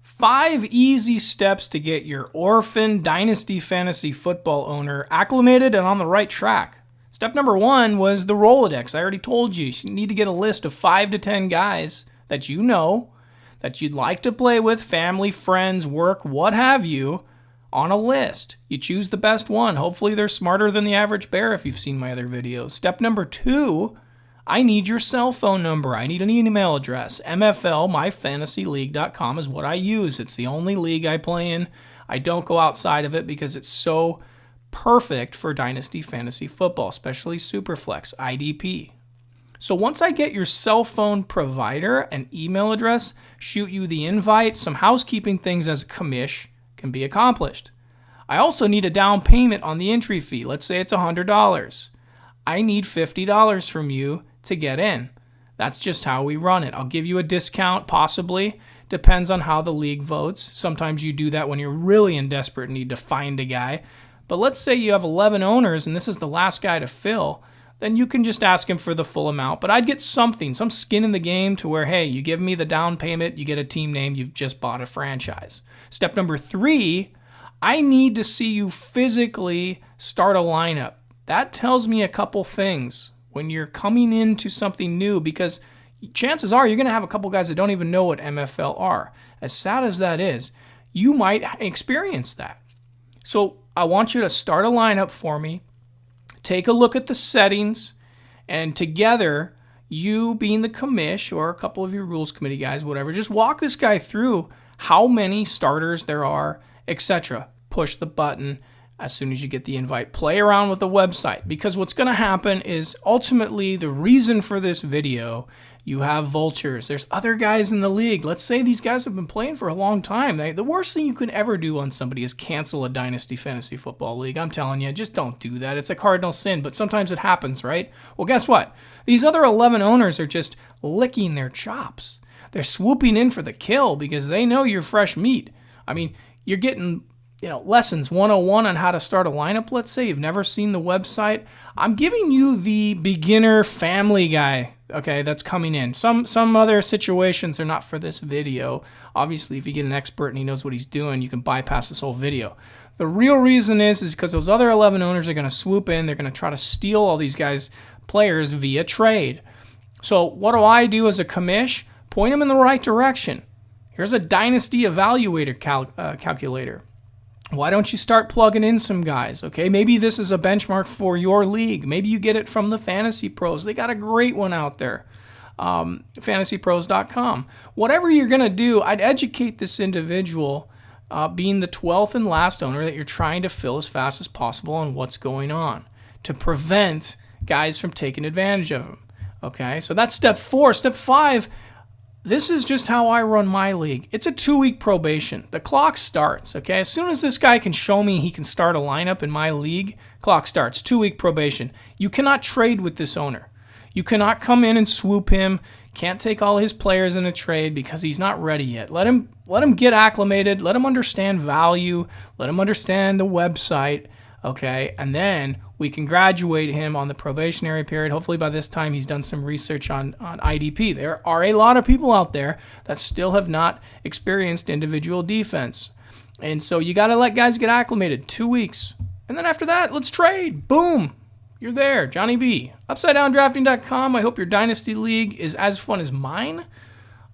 5 easy steps to get your orphan Dynasty fantasy football owner acclimated and on the right track. Step number 1 was the Rolodex. I already told you, you need to get a list of 5 to 10 guys that you know, that you'd like to play with, family, friends, work, what have you, on a list. You choose the best one. Hopefully they're smarter than the average bear if you've seen my other videos. Step number 2, I need your cell phone number. I need an email address. MFL, myfantasyleague.com is what I use. It's the only league I play in. I don't go outside of it because it's so perfect for Dynasty Fantasy Football, especially Superflex, IDP. So once I get your cell phone provider and email address, shoot you the invite, some housekeeping things as a commish can be accomplished. I also need a down payment on the entry fee. Let's say it's $100. I need $50 from you to get in. That's just how we run it. I'll give you a discount, possibly. Depends on how the league votes. Sometimes you do that when you're really in desperate need to find a guy. But let's say you have 11 owners and this is the last guy to fill, then you can just ask him for the full amount. But I'd get something, some skin in the game to where, hey, you give me the down payment, you get a team name, you've just bought a franchise. Step number 3, I need to see you physically start a lineup. That tells me a couple things when you're coming into something new, because chances are you're going to have a couple guys that don't even know what MFL are. As sad as that is, you might experience that. So I want you to start a lineup for me, take a look at the settings, and together, you being the commish or a couple of your rules committee guys, whatever, just walk this guy through how many starters there are, etc. Push the button as soon as you get the invite. Play around with the website, because what's going to happen is ultimately the reason for this video, you have vultures. There's other guys in the league. Let's say these guys have been playing for a long time. The worst thing you can ever do on somebody is cancel a Dynasty Fantasy Football League. I'm telling you, just don't do that. It's a cardinal sin, but sometimes it happens, right? Well, guess what? These other 11 owners are just licking their chops. They're swooping in for the kill because they know you're fresh meat. I mean, you're getting lessons 101 on how to start a lineup. Let's say you've never seen the website. I'm giving you the beginner family guy, okay, that's coming in. Some other situations are not for this video. Obviously, if you get an expert and he knows what he's doing, you can bypass this whole video. The real reason is because those other 11 owners are going to swoop in. They're going to try to steal all these guys' players via trade. So what do I do as a commish? Point them in the right direction. Here's a Dynasty Evaluator calculator. Why don't you start plugging in some guys, okay? Maybe this is a benchmark for your league. Maybe you get it from the Fantasy Pros. They got a great one out there, fantasypros.com. Whatever you're going to do, I'd educate this individual, being the 12th and last owner, that you're trying to fill as fast as possible on what's going on to prevent guys from taking advantage of them, okay? So that's step 4. Step 5, this is just how I run my league. It's a 2-week probation. The clock starts, okay? As soon as this guy can show me he can start a lineup in my league, clock starts. 2-week probation. You cannot trade with this owner. You cannot come in and swoop him. Can't take all his players in a trade because he's not ready yet. Let him get acclimated. Let him understand value. Let him understand the website, okay? And then we can graduate him on the probationary period. Hopefully by this time he's done some research on IDP. There are a lot of people out there that still have not experienced individual defense. And so you got to let guys get acclimated. 2 weeks. And then after that, let's trade. Boom. You're there. Johnny B. UpsideDownDrafting.com. I hope your Dynasty League is as fun as mine.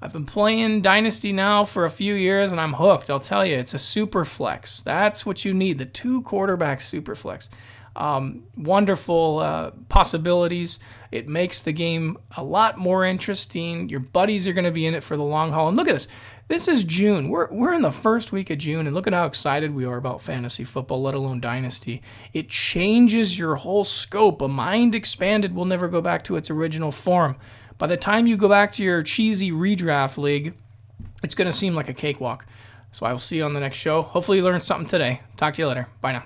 I've been playing Dynasty now for a few years, and I'm hooked. I'll tell you, it's a super flex. That's what you need, the 2 quarterback super flex. Wonderful possibilities. It makes the game a lot more interesting. Your buddies are going to be in it for the long haul. And look at this. This is June. We're in the first week of June, and look at how excited we are about fantasy football, let alone Dynasty. It changes your whole scope. A mind expanded will never go back to its original form. By the time you go back to your cheesy redraft league, it's going to seem like a cakewalk. So I will see you on the next show. Hopefully you learned something today. Talk to you later. Bye now.